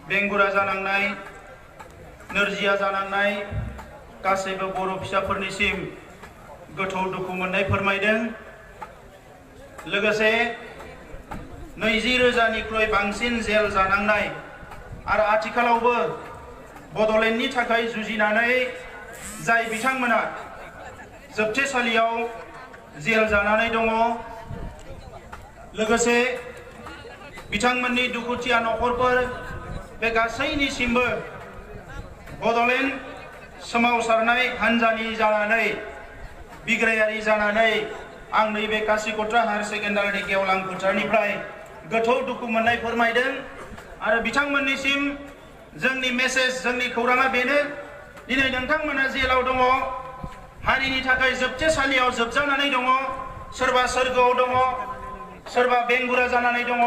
बेंगुरा जानांनाय नोरजिया जानांनाय गासैबो बर' फिसाफोरनिसिम गोथौ दुखु मोननाय फोरमायदों। लोगोसे 20,000निख्रुइ बांसिन जेल जानांनाय आरो आथिखालावबो बड'लेण्डनि थाखाय जुजिनानै जाय बिथांमोना जोबथेसालियाव जेल जानानै दङ, लोगोसे बिथांमोननि दुखुथिया नखरफोर बे गासैनिसिमबो बड'लेण्ड सोमावसारनाय हान्जानि जानानै बिग्रायारि जानानै आं नैबे कासिकत्रा हायार सेकेन्डारिनि गेवलां फोथारनिफ्राय गोथौ दुखु मोननाय फोरमायदों। आरो बिथांमोननिसिम जोंनि मेसेज, जोंनि खौराङा बेनो, दिनै नोंथांमोना जेलाव दङ, हारिनि थाखाय जोबथेसालियाव जोबजानानै दङ, सोरबा सोरगोआव दङ, सोरबा बेंगुरा जानानै दङ,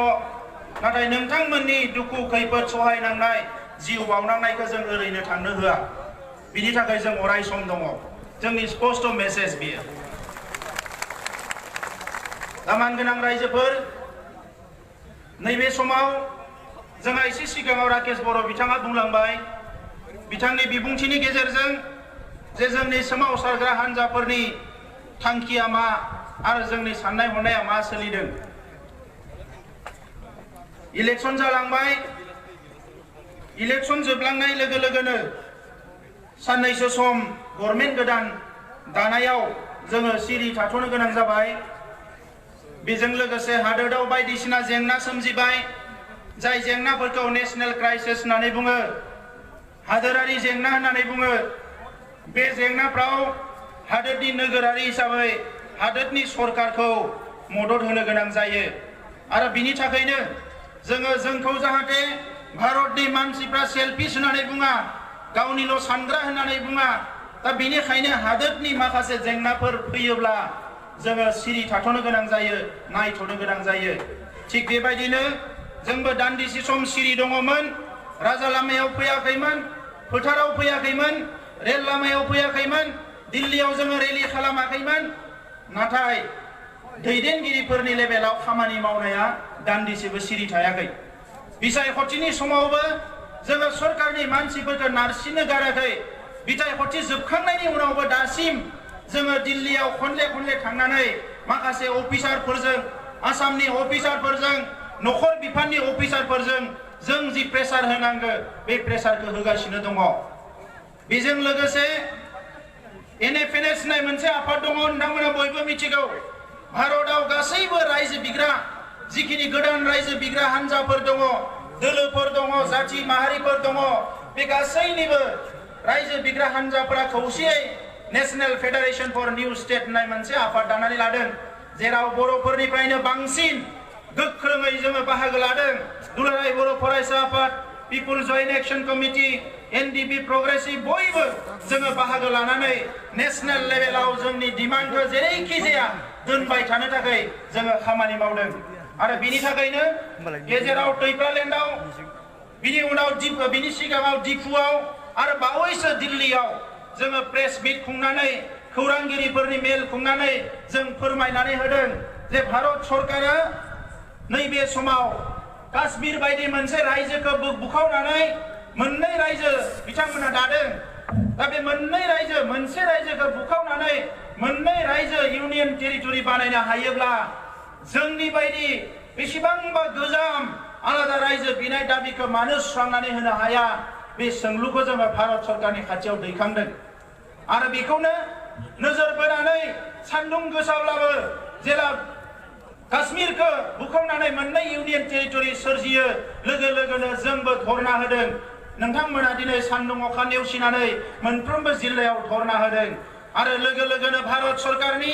नाथाय नोंथांमोननि दुखु खैफोद सहायनांनाय जिउ बावनांनायखौ जों ओरैनो थांनो होआ। बिनि थाखाय जों अराय सम दङ। जोंनि स्पष्ट मेसेज बियो। मानगोनां रायजोफोर, नैबे समाव जोंहा एसे सिगाङाव राकेश बर' बिथाङा बुंलांबाय, बिथांनि बिबुंथिनि गेजेरजों जे जोंनि सोमावसारग्रा हान्जाफोरनि थांखिया मा आरो जोंनि साननाय हनाया मा सोलिदों। इलेक्शन जालांबाय, इलेक्शन जोबलांनाय लोगो लोगोनो साननैसो सम गभर्नमेन्ट गोदान दानायाव जोङो सिरि थाथ'नो गोनां जाबाय। बेजों लोगोसे हादोराव बायदिसिना जेंना सोमजिबाय, जाय जेंनाफोरखौ नेशनेल क्राइसिस होननानै बुङो, हादोरारि जेंना होननानै बुङो। बे जेंनाफ्राव हादोरनि नोगोरारि हिसाबै हादोरनि सरकारखौ मदद होनो गोनां जायो। आरो बिनि थाखायनो जोंखौ जाहाथे भारतनि मानसिफ्रा सेल्फिश होननानै बुङा, गावनिल' सानग्रा होननानै बुङा, दा बेनिखायनो हादोरनि माखासे जेंनाफोर फैयोब्ला जोङो सिरि थाथ'नो गोनां जायो, नायथ'नो गोनां जायो। थिग बेबायदिनो जोंबो दान्दिसे सम सिरि दङमोन। राजा लामायाव फैयाखैमोन, फोथाराव फैयाखैमोन, रेल लामायाव फैयाखैमोन, दिल्लीयाव जोङो रेलि खालामाखैमोन। नाथाय दैदेनगिरिफोरनि लेभेलाव खामानि मावनाया दान्दिसेबो सिरि थायाखै। बिसायख'थिनि समावबो जोङो सरकारनि मानसिफोरखौ नारसिननो गाराखै। बिसायख'थि जोबखांनायनि उनावबो दासिम जोङो दिल्लीयाव खनले खनले थांनानै माखासे अफिसारफोरजों, आसामनि अफिसारफोरजों, नखर बिफाननि अफिसारफोरजों जों जि प्रेसार होनांगौ बे प्रेसारखौ होगासिनो दङ। बेजों लोगोसे NFNS होननाय मोनसे आफाद दङ, नोंथांमोना बयबो मिथिगौ। भारतआव गासैबो रायजो बिग्रा, जिखिनि गोदान रायजो बिग्रा हान्जाफोर दङ, दोलोफोर दङ, जाथि माहारिफोर दङ, बे गासैनिबो रायजो बिग्रा हान्जाफोरा खौसेयै national federation for new state होननाय मोनसे आफाद दानानै लादों, जेराव बर'फोरनिफ्रायनो बांसिन गोख्रोङै जोङो बाहागो लादों। दुलाराय बर' फरायसा आफाद, people joint action committee, NDP progressive बयबो जोङो बाहागो लानानै नेशनेल लेभेलाव जोंनि डिमान्डखौ जेरैखि जाया दोनबाय थानो थाखाय जोङो खामानि मावदों। आरो बिनि थाखायनो गेजेराव टैप्रालेण्डआव, बिनि उनाव बिनि सिगाङाव दिफुआव आरो बावैसो दिल्लीयाव जोङो प्रेस मिट खुंनानै, खौरांगिरिफोरनि मेल खुंनानै जों फोरमायनानै होदों जे भारत सरकारा नैबे समाव काश्मीर बायदि मोनसे रायजोखौ बुखावनानै मोननै रायजो बिथांमोना दादों। दा बे मोननै रायजो, मोनसे रायजोखौ बुखावनानै मोननै रायजो इउनियन टेरिटरि बानायनो हायोब्ला जोंनि बायदि बेसेबांबा गोजाम आलादा रायजो बिनाय दाबिखौ मानो सुस्रांनानै होनो हाया, बे सोंलुखौ जोङो भारत सरकारनि खाथियाव दैखांदों। आरो बेखौनो नोजोर बोनानै सान्दुं गोसाब्लाबो जेला काश्मीरखौ बुखावनानै मोननै इउनियन टेरिटरि सोरजियो, लोगो लोगोनो जोंबो धरना होदों। नोंथांमोना दिनै सान्दुं अखा नेवसिनानै मोनफ्रोमबो जिल्लायाव धरना होदों। आरो लोगो लोगोनो भारत सरकारनि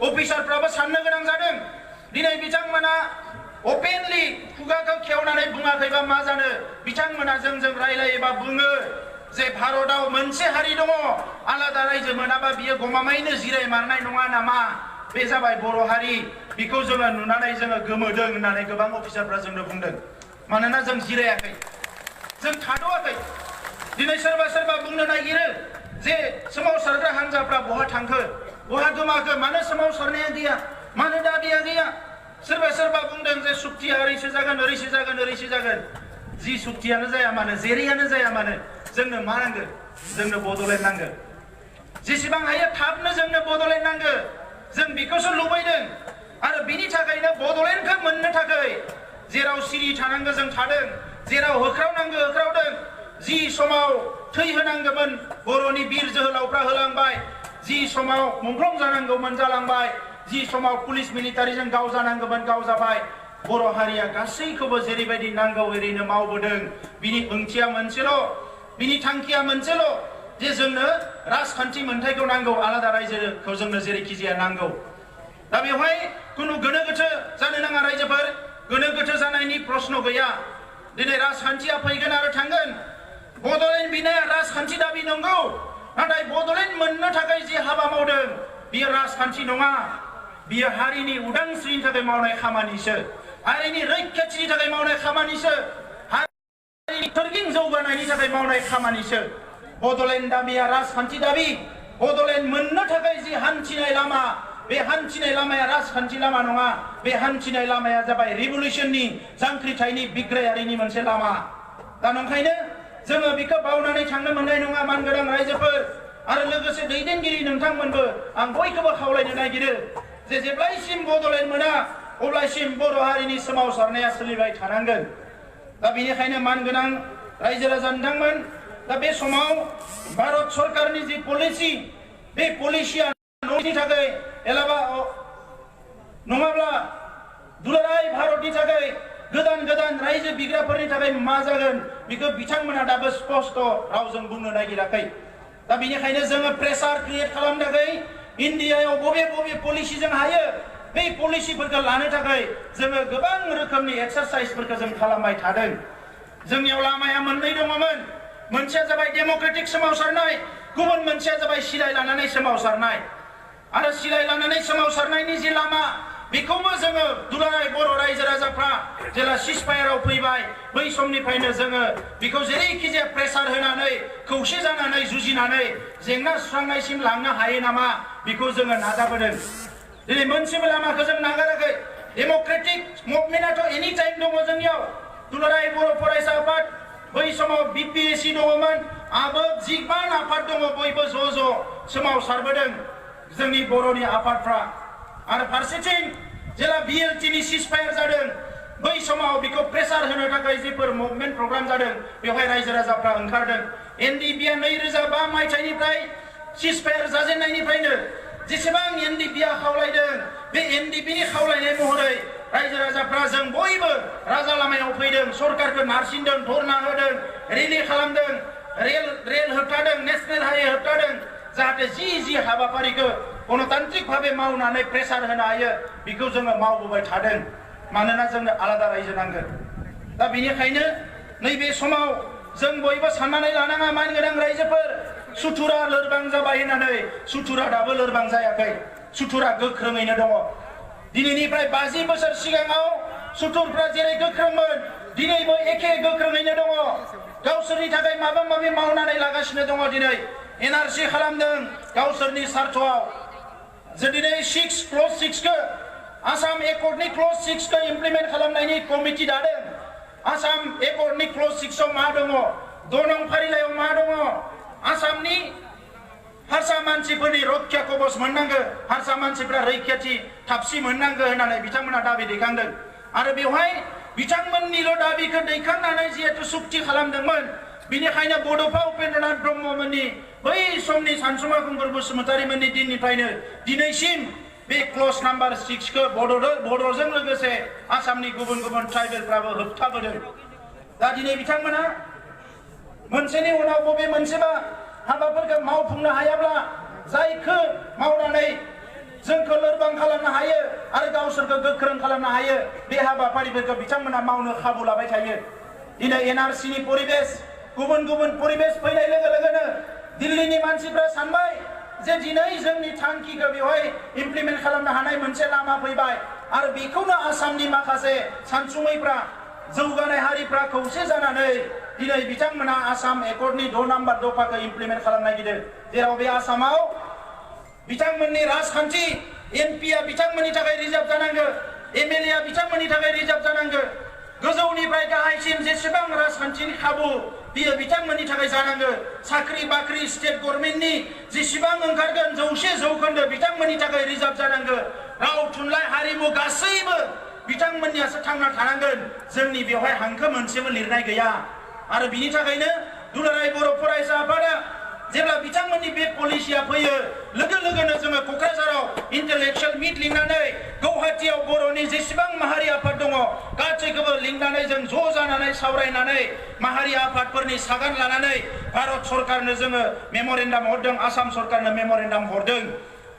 अफिसारफ्राबो साननो गोनां जादों। दिनै बिथांमोना अपेनलि खुगाखौ खेवनानै बुङाखैबा मा जानो, बिथांमोना जोंजों रायलायोबा बुङो जे भारतआव मोनसे हारि दङ, आलादा रायजो मोनाबा बियो गमामायैनो जिरायमारनाय नङा नामा, बे जाबाय बर' हारि। बेखौ जोङो नुनानै जोङो गोमोदों होननानै गोबां अफिसारफ्रा जोंनो बुंदों। मानोना जों जिरायाखै, जों थाद'आखै। दिनै सोरबा सोरबा बुंनो नागिरो जे सोमावसारग्रा हान्जाफ्रा बहा थांखो, बहा गोमाखो, मानो सोमावसारनाया गैया, मानो दाबिया गैया। सोरबा सोरबा बुंदों जे सुक्तिया ओरैसो जागोन ओरैसो जागोन ओरैसो जागोन जि सुक्तियानो जाया मानो जेरैयानो जाया मानो जोंनो मा नांगौ जोंनो बड'लेण्ड नांगौ जेसेबां हायो थाबनो जोंनो बड'लेण्ड नांगौ जों बेखौसो लुबैदों आरो बिनि थाखायनो बड'लेण्डखौ मोननो थाखाय जेराव सिरि थानांगौ जों थादों जेराव होख्रावनांगौ होख्रावदों जि समाव थै होनांगौमोन बर'नि बिर जोहोलावफ्रा होलांबाय जि समाव मुंख्लं जानांगौमोन जालांबाय जि समाव पुलिस मिलिटारिजों गावजानांगौमोन गावजाबाय बर' हारिया गासैखौबो जेरैबायदि नांगौ ओरैनो मावबोदों बिनि ओंथिया मोनसेल' बिनि थांखिया मोनसेल' जे जोंनो राजखान्थि मोनथायखौ नांगौ आलादा रायजोखौ जोंनो जेरैखि जाया नांगौ दा बेवहाय खुनु गोनो गोथो जानो नाङा रायजोफोर गोनो गोथो जानायनि प्रश्न गैया दिनै राजखान्थिया फैगोन आरो थांगोन बड'लेण्ड बिनाया राजखान्थि दाबि नंगौ नाथाय बड'लेण्ड मोननो थाखाय जि हाबा मावदों बियो राजखान्थि नङा बियो हारिनि उदांस्रिनि थाखाय मावनाय खामानिसो हारिनि रैखाथिनि थाखाय मावनाय खामानिसो हारिनि थोरगिं जौगानायनि थाखाय मावनाय खामानिसो बड'लेण्ड दाबिया राजखान्थि दाबि बड'लेण्ड मोननो थाखाय जि हान्थिनाय लामा बे हान्थिनाय लामाया राजखान्थि लामा नङा बे हान्थिनाय लामाया जाबाय रिभलिउसननि जांख्रिथायनि बिग्रायारिनि मोनसे लामा दा नंखायनो जोङो बेखौ बावनानै थांनो मोननाय नङा मानगोनां रायजोफोर आरो लोगोसे दैदेनगिरि नोंथांमोनबो आं बयखौबो खावलायनो नागिरो जे जेब्लायसिम बड'लेण्ड मोना अब्लासिम बर' हारिनि सोमावसारनाया सोलिबाय थानांगोन दा बेनिखायनो मानगोनां रायजो राजा नोंथांमोन दा बे समाव भारत सरकारनि जि पलिसि बे पलिसिया न'नि थाखाय एलाबा नङाब्ला दुलाराय भारतनि थाखाय गोदान गोदान रायजो बिग्राफोरनि थाखाय मा जागोन बेखौ बिथांमोना दाबो स्पष्ट रावजों बुंनो नागिराखै दा बेनिखायनो जोङो प्रेसार क्रिएट खालामनो थाखाय इन्डियायाव बबे बबे पलिसिजों हायो बे पलिसिफोरखौ लानो थाखाय जोङो गोबां रोखोमनि एक्सारसाइजफोरखौ जों खालामबाय थादों जोंनियाव लामाया मोननै दङमोन मोनसेया जाबाय डेम'क्रेटिक सोमावसारनाय गुबुन मोनसेया जाबाय सिलाय लानानै सोमावसारनाय आरो सिलाय लानानै सोमावसारनायनि जि लामा बेखौबो जोङो दुलाराय बर' रायजो राजाफ्रा जेला सिजफायाराव फैबाय बै समनिफ्रायनो जोङो बेखौ जेरैखि जाया प्रेसार होनानै खौसे जानानै जुजिनानै जेंना सुस्रांनायसिम लांनो हायो नामा बेखौ जोङो नाजाबोदों दिनै मोनसेबो लामाखौ जों नागाराखै डेम'क्रेटिक मुभमेन्टआथ' एनि टाइम दङ जोंनियाव दुलाराय बर' फरायसा आफाद बै समाव बिपिएसि दङमोन आबोग जिबान आफाद दङ बयबो ज' ज' सोमावसारबोदों जोंनि बर'नि आफादफ्रा आरो फारसेथिं जेला बिएलटिनि सिजफायार जादों बै समाव बेखौ प्रेसार होनो थाखाय जेफोर मुभमेन्ट प्रग्राम जादों बेवहाय रायजो राजाफ्रा ओंखारदों एनडिपिआ 2005 मायथाइनिफ्राय सिजफायार जाजेननायनिफ्रायनो जेसेबां एनडिपिआ खावलायदों बे एनडिपिनि खावलायनाय महरै रायजो राजाफ्रा जों बयबो राजा लामायाव फैदों सरकारखौ नारसिनदों धरना होदों रेलि खालामदों रेल होबथादों नेशनेल हाइवे होबथादों जाहाथे जि हाबाफारिखौ गणतान्त्रिक भावे मावनानै प्रेसार होनो हायो बेखौ जोङो मावबोबाय थादों मानोना जोंनो आलादा रायजो नांगोन दा बेनिखायनो नैबे समाव जों बयबो साननानै लानाङा मानगोनां रायजोफोर सुथुरा लोरबां जाबाय होननानै सुथुरा दाबो लोरबां जायाखै सुथुरा गोख्रोङैनो दङ दिनैनिफ्राय 50 बोसोर सिगाङाव सुथुरफ्रा जेरै गोख्रोंमोन दिनैबो एखे गोख्रोङैनो दङ गावसोरनि थाखाय माबा माबि मावनानै लागासिनो दङ दिनै एनआरसि खालामदों गावसोरनि सार्थआव जे दिनै 6 क्ल'ज 6 खौ आसाम एकर्डनि क्ल'ज 6 खौ इमप्लिमेन्ट खालामनायनि कमिटि दादों आसाम एकर्डनि क्ल'ज 6 आव मा दङ 2 नं फारिलाइयाव मा दङ आसामनि हारसा मानसिफोरनि रक्षा कवच मोननांगौ हारसा मानसिफ्रा रैखाथि थाबसि मोननांगौ होननानै बिथांमोना दाबि दैखांदों आरो बेवहाय बिथांमोननिल' दाबिखौ दैखांनानै जिहेतु सुक्ति खालामदोंमोन बिनिखायनो बड'फा उपेन्द्रनाथ ब्रह्ममोननि बै समनि सानसुमा खुंगुर बसुमतारिमोननि दिननिफ्रायनो दिनैसिम बे क्ल'ज नाम्बार 6 खौ बड'जों लोगोसे आसामनि गुबुन गुबुन ट्राइबेलफ्राबो होबथाबोदों दा दिनै बिथांमोना मोनसेनि उनाव बबे मोनसेबा हाबाफोरखौ मावफुंनो हायाब्ला जायखौ मावनानै जोंखौ लोरबां खालामनो हायो आरो गावसोरखौ गोख्रों खालामनो हायो बे हाबाफारिफोरखौ बिथांमोना मावनो खाबु लाबाय थायो दिनै एनआरसिनि परिबेश गुबुन गुबुन परिबेश फैनाय लोगो लोगोनो दिल्लीनि मानसिफ्रा सानबाय जे दिनै जोंनि थांखिखौ बेवहाय इमप्लिमेन्ट खालामनो हानाय मोनसे लामा फैबाय आरो बेखौनो आसामनि माखासे सानसुमैफ्रा जौगानाय हारिफ्रा खौसे जानानै दिनै बिथांमोना आसाम एकर्डनि 2 नाम्बार दफाखौ इमप्लिमेन्ट खालामनो नागिरदों जेराव बे आसामाव बिथांमोननि राजखान्थि एमपिआ बिथांमोननि थाखाय रिजार्भ जानांगौ MLA आ बिथांमोननि थाखाय रिजार्भ जानांगोन गोजौनिफ्राय गाहायसिम जेसेबां राजखान्थिनि खाबु बियो बिथांमोननि थाखाय जानांगोन साख्रि बाख्रि स्टेट गभर्नमेन्टनि जेसेबां ओंखारगोन 100% बिथांमोननि थाखाय रिजार्भ जानांगोन राव थुनलाइ हारिमु गासैबो बिथांमोननियासो थांना थानांगोन जोंनि बेवहाय हांखो मोनसेबो लिरनाय गैया आरो बिनि थाखायनो दुलाराय बर' फरायसा आफादा जेब्ला बिथांमोननि बे पलिसिया फैयो लोगो लोगोनो जोङो क'क्राझाराव इन्टेलेक्चुवेल मिट लिंनानै गुवाहाटीयाव बर'नि जेसेबां माहारि आफाद दङ गासैखौबो लिंनानै जों ज' जानानै सावरायनानै माहारि आफादफोरनि सागान लानानै भारत सरकारनो जोङो मेम'रेन्डाम हरदों आसाम सरकारनो मेम'रेन्डाम हरदों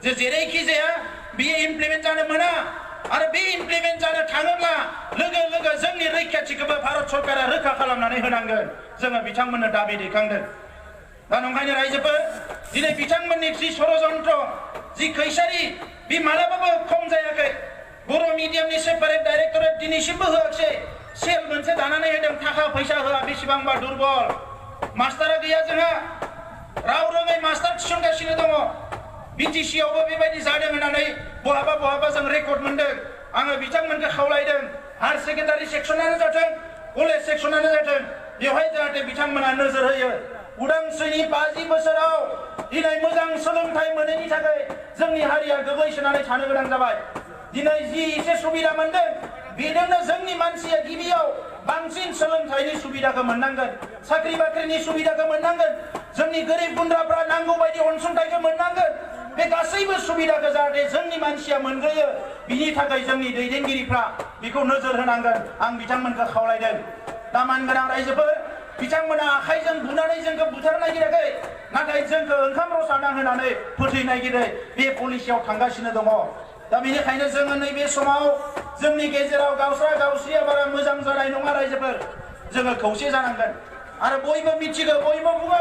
जे जेरैखि जाया बियो इमप्लिमेन्ट जानो मोना आरो बे इमप्लिमेन्ट जानो थाङोब्ला लोगो लोगो जोंनि रैखाथिखौबो भारत सरकारा रोखा खालामनानै होनांगोन जोङो बिथांमोननो दाबि दैखांदों दा नंखायनो रायजोफोर दिनै बिथांमोननि जि षड़यन्त्र जि खैसारि बे मालाबाबो खम जायाखै बर' मिडियामनि सेपारेट डाइरेक्टरेट दिनैसिमबो होआखै सेल मोनसे दानानै होदों थाखा फैसा होआ बेसेबांबा दुर्बल मास्टारा गैया जोंहा राव रोङै मास्टार थिसनगासिनो दङ BTC आवबो बेबायदि जादों होननानै बहाबा बहाबा जों रेकर्ड मोनदों आङो बिथांमोनखौ खावलायदों हायार सेकेन्डारि सेक्सनानो जाथों कलेज सेक्सनानो जाथों बेवहाय जाहाथे बिथांमोना नोजोर होयो उदांस्रिनि 50 बोसोराव दिनै मोजां सोलोंथाइ मोनैनि थाखाय जोंनि हारिया गोग्लैसोनानै थानो गोनां जाबाय दिनै जि एसे सुबिदा मोनदों बेजोंनो जोंनि मानसिया गिबियाव बांसिन सोलोंथाइनि सुबिदाखौ मोननांगोन साख्रि बाख्रिनि सुबिदाखौ मोननांगोन जोंनि गोरिब गुन्द्राफ्रा नांगौ बायदि अनसुंथाइखौ मोननांगोन बे गासैबो सुबिदाखौ जाहाथे जोंनि मानसिया मोनग्रोयो बिनि थाखाय जोंनि दैदेनगिरिफ्रा बेखौ नोजोर होनांगोन आं बिथांमोनखौ खावलायदों दा मानगोनां रायजोफोर बिथांमोना आखाइजों बुनानै जोंखौ बुथारनो नागिराखै नाथाय जोंखौ ओंखाम रसा नांहोनानै फोथैनो नागिरो बे पलिसियाव थांगासिनो दङ दा बेनिखायनो जोङो नैबे समाव जोंनि गेजेराव गावस्रा गावस्रिया बारा मोजां जानाय नङा रायजोफोर जोङो खौसे जानांगोन आरो बयबो मिथिगौ बयबो बुङो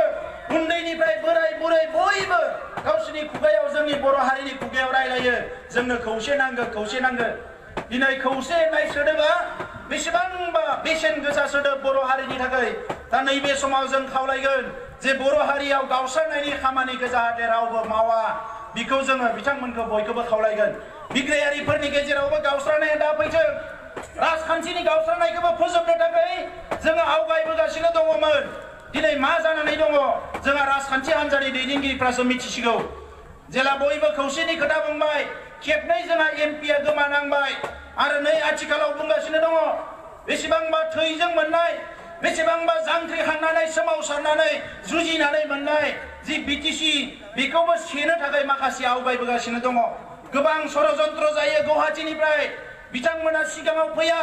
उन्दैनिफ्राय बोराय बुरै बयबो गावसोरनि खुगायाव जोंनि बर' हारिनि खुगायाव रायलायो जोंनो खौसे नांगौ दिनै खौसे होननाय सोदोबा बेसेबांबा बेसेन गोसा सोदोब बर' हारिनि थाखाय दा नैबे समाव जों खावलायगोन जे बर' हारियाव गावस्रानायनि खामानिखौ जाहाथे रावबो मावा बेखौ जोङो बिथांमोनखौ बयखौबो खावलायगोन बिग्रायारिफोरनि गेजेरावबो गावस्रानाया दा फैथों राजखान्थिनि गावस्रानायखौबो फोजोबनो थाखाय जोङो आवगायबोगासिनो दङमोन दिनै मा जानानै दङ जोंहा राजखान्थि हान्जानि दैदेनगिरिफ्रासो मिथिसिगौ जेला बयबो खौसेनि खोथा बुंबाय खेबनै जोंहा एमपिआ गोमानांबाय आरो नै आथिखालाव बुंगासिनो दङ बेसेबांबा थैजों मोननाय बेसेबांबा जांख्रि हांनानै सोमावसारनानै जुजिनानै मोननाय जि BTC बेखौबो सेनो थाखाय माखासे आवगायबोगासिनो दङ गोबां षड़यन्त्र जायो गुवाहाटीनिफ्राय बिथांमोना सिगाङाव फैया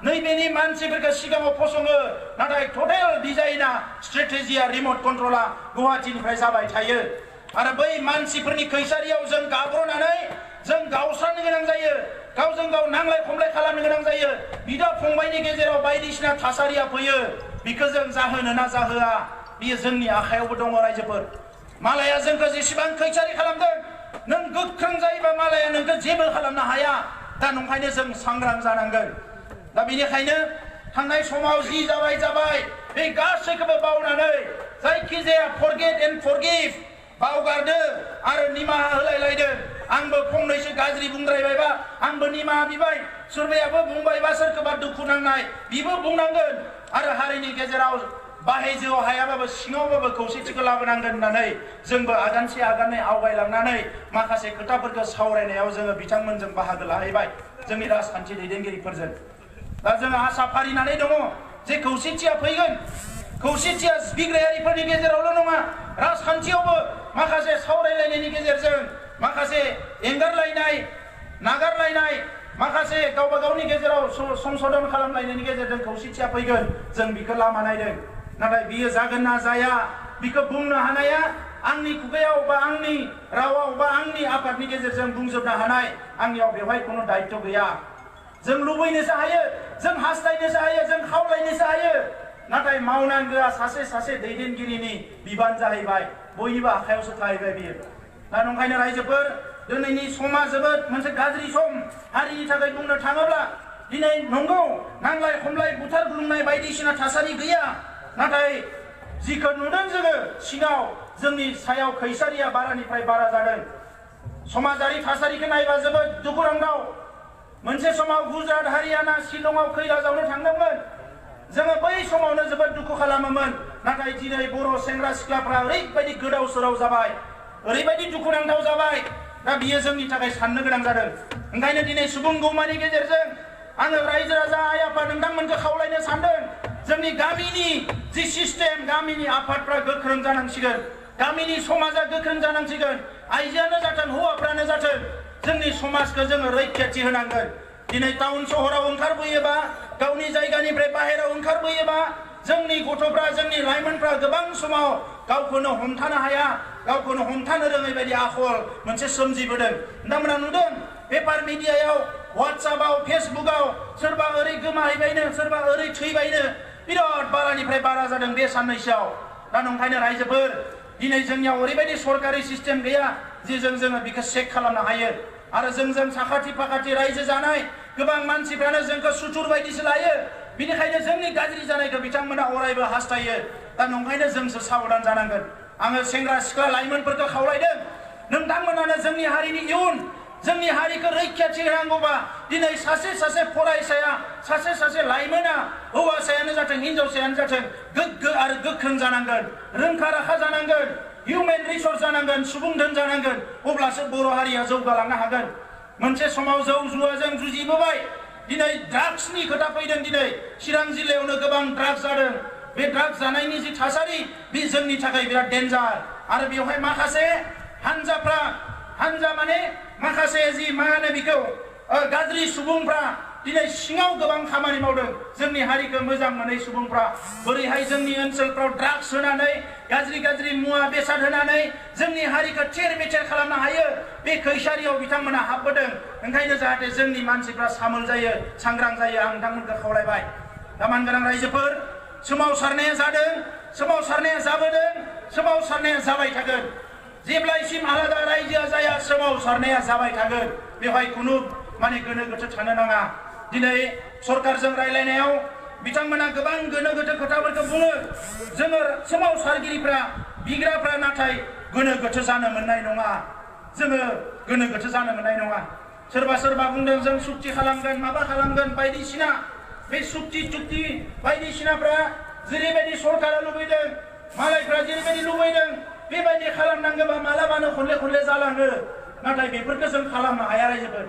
नैबेनि मानसिफोरखौ सिगाङाव फसङो नाथाय टटेल डिजाइना स्ट्रेटेजिया रिमट कन्ट्रला गुवाहाटीनिफ्राय जाबाय थायो आरो बै मानसिफोरनि खैसारियाव जों गाब्रनानै जों गावस्रानो गोनां जायो गावजों गाव नांलाय खमलाय खालामनो गोनां जायो बिदा फंबायनि गेजेराव बायदिसिना थासारिया फैयो बेखौ जों जाहोनो ना जाहोआ बेयो जोंनि आखायावबो दङ रायजोफोर मालाया जोंखौ जेसेबां खैसारि खालामदों नों गोख्रों जायोबा मालाया नोंखौ जेबो खालामनो हाया दा नंखायनो जों सांग्रां जानांगोन दा बेनिखायनो थांनाय समाव जि जाबाय बे गासैखौबो बावनानै जायखिजाया फरगेट एन्ड फरगिभ बावगारदो आरो निमाहा होलायलायदो आंबो फंनैसो गाज्रि बुंद्रायबायबा आंबो निमाहा बिबाय सोरबायाबो बुंबायबा सोरखौबा दुखु नांनाय बिबो बुंनांगोन आरो हारिनि गेजेराव बाहायजोआव हायाबाबो सिङावबाबो खौसेथिखौ लाबोनांगोन होननानै जोंबो आगानसे आगानै आवगायलांनानै माखासे खोथाफोरखौ सावरायनायाव जोङो बिथांमोनजों बाहागो लाहैबाय जोंनि राजखान्थि दैदेनगिरिफोरजों दा जोङो आसा फारिनानै दङ जे खौसेथिया फैगोन खौसेथिया बिग्रायारिफोरनि गेजेरावल' नङा राजखान्थियावबो माखासे सावरायलायनायनि गेजेरजों माखासे एंगारलायनाय नागारलायनाय माखासे गावबा गावनि गेजेराव संशोधन खालामलायनायनि गेजेरजों खौसेथिया फैगोन जों बेखौ लामा नायदों नाथाय बियो जागोन ना जाया बेखौ बुंनो हानाया आंनि खुगायाव बा आंनि रावाव बा आंनि आफादनि गेजेरजों बुंजोबनो हानाय आंनियाव बेवहाय खुनु दायित्व गैया जों लुबैनोसो हायो जों हास्थायनोसो हायो जों खावलायनोसो हायो नाथाय मावनांगौआ सासे दैदेनगिरिनि बिबान जाहैबाय बयनिबो आखायावसो थाहैबाय बियो दा नंखायनो रायजोफोर दिनैनि समा जोबोद मोनसे गाज्रि सम हारिनि थाखाय बुंनो थाङोब्ला दिनै नंगौ नांलाय खमलाय बुथार गुलुंनाय बायदिसिना थासारि गैया नाथाय जिखौ नुदों जोङो सिङाव जोंनि सायाव खैसारिया बारानिफ्राय बारा जादों समाजारि थासारिखौ नायबा जोबोद दुखुनांथाव मोनसे समाव गुजरात हारियाना शिलंआव खैला जावनो थांदोंमोन जोङो बै समावनो जोबोद दुखु खालामोमोन नाथाय दिनै बर' सेंग्रा सिख्लाफ्रा ओरैबायदि गोदाव सोराव जाबाय ओरैबायदि दुखुनांथाव जाबाय दा बियो जोंनि थाखाय साननो गोनां जादों ओंखायनो दिनै सुबुं गौमानि गेजेरजों आङो रायजो राजा आइ आफाद नोंथांमोनखौ खावलायनो सानदों जोंनि गामिनि जि सिस्टेम गामिनि आफादफ्रा गोख्रों जानांसिगोन गामिनि समाजा गोख्रों जानांसिगोन आइजोआनो जाथों हौवाफ्रानो जाथों जोंनि समाजखौ जोङो रैखाथि होनांगोन दिनै टाउन सहराव ओंखारबोयोबा गावनि जायगानिफ्राय बाहेराव ओंखारबोयोबा जोंनि गथ'फ्रा जोंनि लाइमोनफ्रा गोबां समाव गावखौनो हमथानो हाया गावखौनो हमथानो रोङै बायदि आखल मोनसे सोमजिबोदों नोंथांमोना नुदों पेपार मिडियायाव WhatsAppआव फेसबुकआव सोरबा ओरै गोमाहैबायनो सोरबा ओरै थैबायनो बिराद बारानिफ्राय बारा जादों बे साननैसोआव दा नंखायनो रायजोफोर दिनै जोंनियाव ओरैबायदि सरकारि सिस्टेम गैया जे जोङो बेखौ चेक खालामनो हायो आरो जोंजों साखाथि फाखाथि रायजो जानाय गोबां मानसिफ्रानो जोंखौ सुथुर बायदिसो लायो बिनिखायनो जोंनि गाज्रि जानायखौ बिथांमोना अरायबो हास्थायो दा नंखायनो जोंसो साबधान जानांगोन आङो सेंग्रा सिख्ला लाइमोनफोरखौ खावलायदों नोंथांमोनानो जोंनि हारिनि इयुन जोंनि हारिखौ रैखाथि होनांगौबा दिनै सासे फरायसाया सासे लाइमोना हौवासायानो जाथों हिनजावसायानो जाथों गोग्गो आरो गोख्रों जानांगोन रोंखा राखा जानांगोन हिउमेन रिसोर्स जानांगोन सुबुं धोन जानांगोन अब्लासो बर' हारिया जौगालांनो हागोन मोनसे समाव जौ जुवाजों जुजिबोबाय दिनै ड्राग्सनि खोथा फैदों दिनै चिरां जिल्लायावनो गोबां ड्राग्स जादों बे ड्राग्स जानायनि जि थासारि बे जोंनि थाखाय बिराद डेन्जार आरो बेवहाय माखासे हानजा माने माखासे जि मा होनो बेखौ गाज्रि सुबुंफ्रा दिनै सिङाव गोबां खामानि मावदों जोंनि हारिखौ मोजां मोनै सुबुंफ्रा बोरैहाय जोंनि ओनसोलफ्राव ड्राग्स होनानै गाज्रि मुवा बेसाद होनानै जोंनि हारिखौ थेर बेथेर खालामनो हायो बे खैसारियाव बिथांमोना हाबबोदों ओंखायनो जाहाथे जोंनि मानसिफ्रा सामोल जायो सांग्रां जायो आं नोंथांमोनखौ खावलायबाय दा मानगोनां रायजोफोर सोमावसारनाया जादों सोमावसारनाया जाबोदों सोमावसारनाया जाबाय थागोन जेब्लायसिम आलादा रायजोआ जाया सोमावसारनाया जाबाय थागोन बेवहाय खुनु माने गोनो गोथो थानो नाङा दिनै सरकारजों रायलायनायाव बिथांमोना गोबां गोनो गोथो खोथाफोरखौ बुङो जोङो सोमावसारगिरिफ्रा बिग्राफ्रा नाथाय गोनो गोथो जानो मोननाय नङा जोङो गोनो गोथो जानो मोननाय नङा सोरबा बुंदों जों सुक्ति खालामगोन माबा खालामगोन बायदिसिना बे सुक्ति बायदिसिनाफ्रा जेरैबायदि सरकारा लुबैदों मालायफ्रा जेरैबायदि लुबैदों बेबायदि खालामनांगौबा मालाबानो खनले जालाङो नाथाय बेफोरखौ जों खालामनो हाया रायजोफोर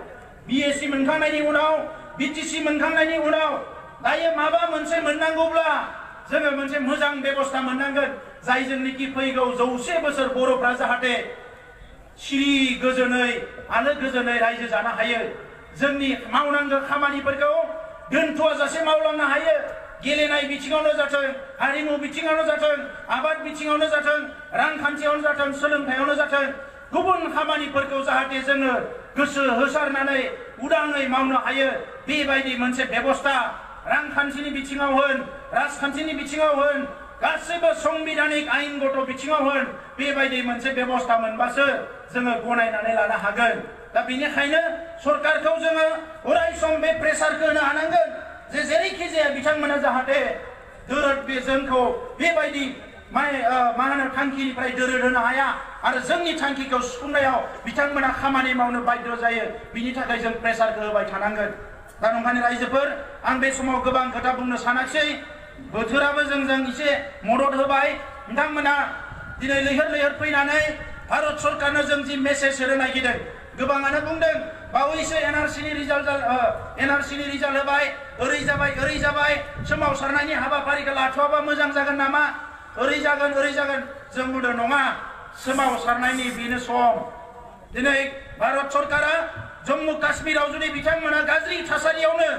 BSc मोनखांनायनि उनाव BTC मोनखांनायनि उनाव दायो माबा मोनसे मोननांगौब्ला जोङो मोनसे मोजां बेबस्था मोननांगोन जायजोंनिखि फैगौ 100 बोसोर बर'फ्रा जाहाथे सिरि गोजोनै आलो गोजोनै रायजो जानो हायो जोंनि मावनांगौ खामानिफोरखौ दोनथ'आजासे मावलांनो हायो गेलेनाय बिथिङावनो जाथों हारिमु बिथिङावनो जाथों आबाद बिथिङावनो जाथों रांखान्थियावनो जाथों सोलोंथायावनो जाथों गुबुन खामानिफोरखौ जाहाथे जोङो गोसो होसारनानै उदाङै मावनो हायो बेबायदि मोनसे बेबस्था रांखान्थिनि बिथिङाव होन राजखान्थिनि बिथिङाव होन गासैबो संबिधानिक आयेनगत बिथिङाव होन बेबायदि मोनसे बेबस्था मोनबासो जोङो गनायनानै लानो हागोन दा बेनिखायनो सरकारखौ जोङो अराय सम बे प्रेसारखौ होनो हानांगोन जे जेरैखि जाया बिथांमोना जाहाथे दोरद बे जोंखौ बेबायदि मा होनो थांखिनिफ्राय दोरद होनो हाया आरो जोंनि थांखिखौ सुफुंनायाव बिथांमोना खामानि मावनो बाध्य जायो बिनि थाखाय जों प्रेसारखौ होबाय थानांगोन दा नंखायनो रायजोफोर आं बे समाव गोबां खोथा बुंनो सानाखिसै बोथोराबो जोंजों एसे मदद होबाय नोंथांमोना दिनै लैहोर फैनानै भारत सरकारनो जों जि मेसेज होनो नागिरदों गोबाङानो बुंदों बावैसो NRCनि रिजाल्ट होबाय ओरै जाबाय सोमावसारनायनि हाबाफारिखौ लाथ'वाबा मोजां जागोन नामा ओरै जागोन जों बुंदों नङा सोमावसारनायनि बेनो सम दिनै भारत सरकारा जम्मु काश्मीराव जुदि बिथांमोना गाज्रि थासारियावनो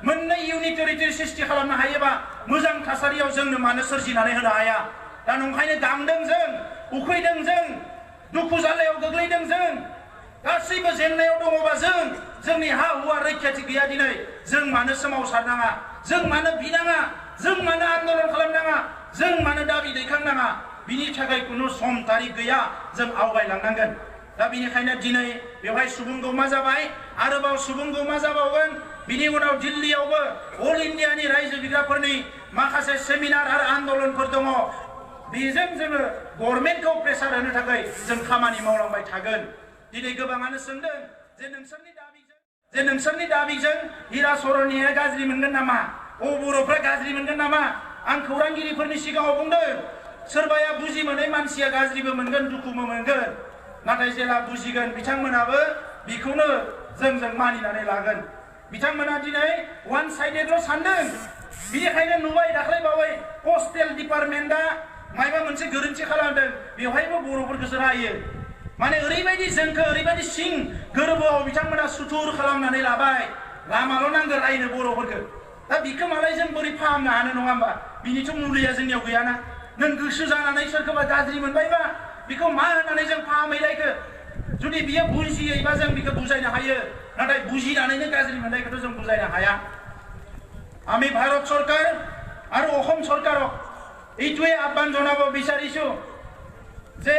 मोननै इउनिट टेरिटरि सृष्टि खालामनो हायोबा मोजां थासारियाव जोंनो मानो सोरजिनानै होनो हाया दा नंखायनो गांदों जों उखैदों जों दुखु जालायाव गोग्लैदों जों गासैबो जेंनायाव दङबा जोंनि हा हुआ रैखाथि गैया दिनै जों मानो सोमावसारनाङा जों मानो बिनाङा जों मानो आन्दोलन खालामनाङा जों मानो दाबि दैखांनाङा बिनि थाखाय खुनु सम तारिख गैया जों आवगायलांनांगोन दा बेनिखायनो दिनै बेवहाय सुबुं गौमा जाबाय आरोबाव सुबुं गौमा जाबावगोन बिनि उनाव दिल्लीयावबो अल इन्डियानि रायजो बिग्राफोरनि माखासे सेमिनार आरो आन्दोलनफोर दङ बेजों जोङो गभर्नमेन्टखौ प्रेसार होनो थाखाय जों खामानि मावलांबाय थागोन दिनै गोबाङानो सोंदों जे नोंसोरनि दाबिजों जे नोंसोरनि दाबिजों हिरा सरनिया गाज्रि मोनगोन नामा बर'फ्रा गाज्रि मोनगोन नामा आं खौरांगिरिफोरनि सिगाङाव बुंदों सोरबाया बुजि मोनै मानसिया गाज्रिबो मोनगोन दुखुबो मोनगोन नाथाय जेला बुजिगोन बिथांमोनाबो बेखौनो जों मानिनानै लागोन बिथांमोना दिनै वान साइडेडल' सानदों बेनिखायनो नुबाय दाख्लै बावै पस्टेल डिपार्टमेन्टआ मायबा मोनसे गोरोन्थि खालामदों बेवहायबो बर'फोरखौसो रायो माने ओरैबायदि जोंखौ ओरैबायदि सिं गोरबोआव बिथांमोना सुथुर खालामनानै लाबाय लामाल' नांगौ रायनो बर'फोरखौ दा बिखौ मालाय जों बोरै फाहामनो हानो नङा होमबा बिनिथ' मुलिया जोंनियाव गैयाना नों गोसो जानानै सोरखौबा गाज्रि मोनबायबा बिखौ मा होननानै जों फाहामहैलायखो जुदि बियो बुजियैबा जों बिखौ बुजायनो हायो नाथाय बुजिनानैनो गाज्रि मोननायखौथ' जों बुजायनो हाया আমি ভারত সরকার আর অসম সরকারক এইটোৱে আহ্বান জনাব বিচাৰিছো যে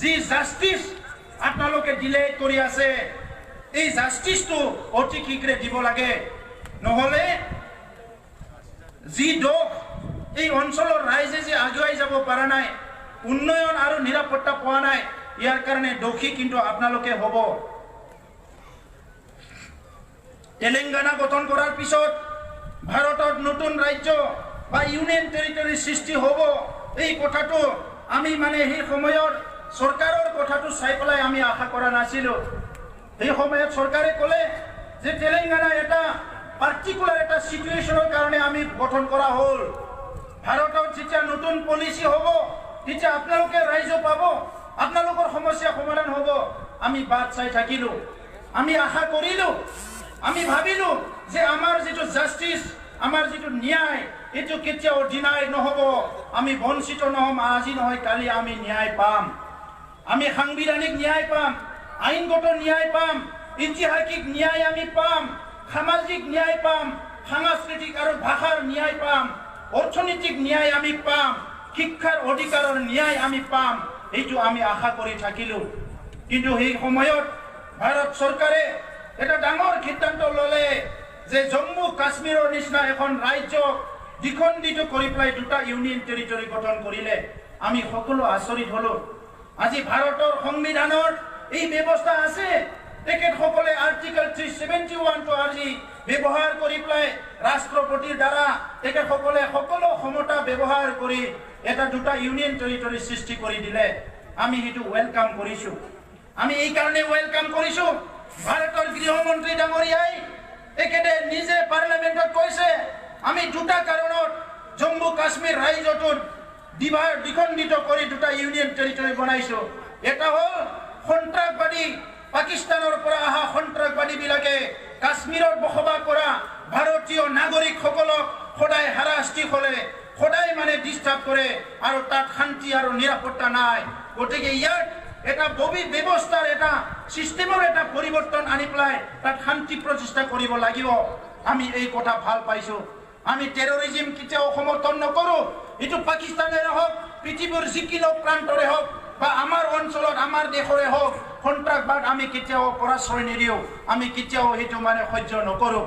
যি জাষ্টিস আপোনালোকে ডিলে কৰি আছে এই জাষ্টিসটো অতি শীঘ্ৰে দিব লাগে নহলে যি দোষ এই অঞ্চলৰ ৰাইজে যে আগুৱাই যাব পৰা নাই উন্নয়ন আৰু নিৰাপত্তা পোৱা নাই ইয়াৰ কাৰণে দোষী কিন্তু আপোনালোকে হ'ব তেলেঙ্গানা গঠন কৰাৰ পিছত ভাৰতৰ নতুন ৰাজ্য বা ইউনিয়ন টেৰিটৰি সৃষ্টি হ'ব এই কথাটো আমি মানে এই সময়ত সরকারের কথাটো চাই পেলাই আমি আশা কৰা নাছিলো এই সময়ত সরকারে কলে যে তেলেঙ্গানা এটা পার্টিকুলার একটা সিচুয়েশনের কারণে আমি গঠন করা হল ভারতত যেতিয়া নতুন পলিসি হ'ব তেতিয়া আপোনালোকে ৰাইজ পাব আপোনালোকৰ সমস্যা সমাধান হ'ব আমি বাদ চাই থাকিলো আমি আশা কৰিলো আমি ভাবিলো যে আমার যেটো জাস্টিস আমার যেটো ন্যায় এটো কেতিয়াও ডিনাই নহব আমি বঞ্চিত নহম আজি নহয় কালি আমি ন্যায় পাম আমি সাংবিধানিক ন্যায় পাম আইনগত ন্যায় পাম ঐতিহাসিক ন্যায় আমি পাম সামাজিক ন্যায় পাম সাংস্কৃতিক আৰু ভাষাৰ ন্যায় পাম অৰ্থনৈতিক ন্যায় আমি পাম শিক্ষাৰ অধিকাৰৰ ন্যায় আমি পাম এইটো আমি আশা কৰি থাকিলো কিন্তু এই সময়ত ভাৰত চৰকাৰে এটা ডাঙৰ সিদ্ধান্ত ললে যে জম্মু কাশ্মীৰৰ নিচিনা এখন ৰাজ্যক দ্বিখণ্ডিত কৰি পেলাই দুটা ইউনিয়ন টেৰিটৰি গঠন কৰিলে আমি সকলো আচৰিত হলো আজি ভাৰতৰ সংবিধানৰ এই ব্যৱস্থা আছে তেখেতসকলে আৰ্টিকল 371 টো আজি ব্যৱহাৰ কৰি পেলাই ৰাষ্ট্ৰপতিৰ দ্বাৰা তেখেতসকলে সকলো ক্ষমতা ব্যৱহাৰ কৰি এটা দুটা ইউনিয়ন টেৰিটৰি সৃষ্টি কৰি দিলে আমি সেইটো ওয়েলকাম কৰিছো আমি এই কাৰণে ওয়েলকাম কৰিছো ভাৰতৰ গৃহমন্ত্ৰী ডাঙৰীয়াই তেখেতে নিজে পাৰ্লিমেণ্টত কৈছে আমি দুটা কাৰণত জম্মু কাশ্মীৰ ৰাজ্যটোত দ্বিখণ্ডিত কৰি দুটা ইউনিয়ন টেৰিটৰি বনাইছো এটা হল সন্ত্ৰাসবাদী পাকিস্তানৰ পৰা অহা সন্ত্ৰাসবাদী বিলাকে কাশ্মীৰত বসবাস কৰা ভাৰতীয় নাগৰিকসকলক সদায় হাৰাশাস্তি কৰে সদায় মানে ডিস্টার্ব কৰে আৰু তাত শান্তি আৰু নিৰাপত্তা নাই গতিকে ইয়াত এটা ব্যৱস্থাৰ এটা সিস্টেমৰ এটা পৰিৱৰ্তন আনি পেলাই তাত শান্তি প্ৰতিষ্ঠা কৰিব লাগিব আমি এই কথা ভাল পাইছো আমি টেৰৰিজম কেতিয়াও সমৰ্থন নকৰো এটো পাকিস্তানেৰে হওক পৃথিৱীৰ যিকোনো প্ৰান্তৰে হওক বা আমাৰ অঞ্চলত আমাৰ দেশৰে হওক সন্ত্ৰাসবাদ আমি কেতিয়াও পৰাশ্ৰয় নিদিও আমি কেতিয়াও সেইটো মানে সহ্য নকৰো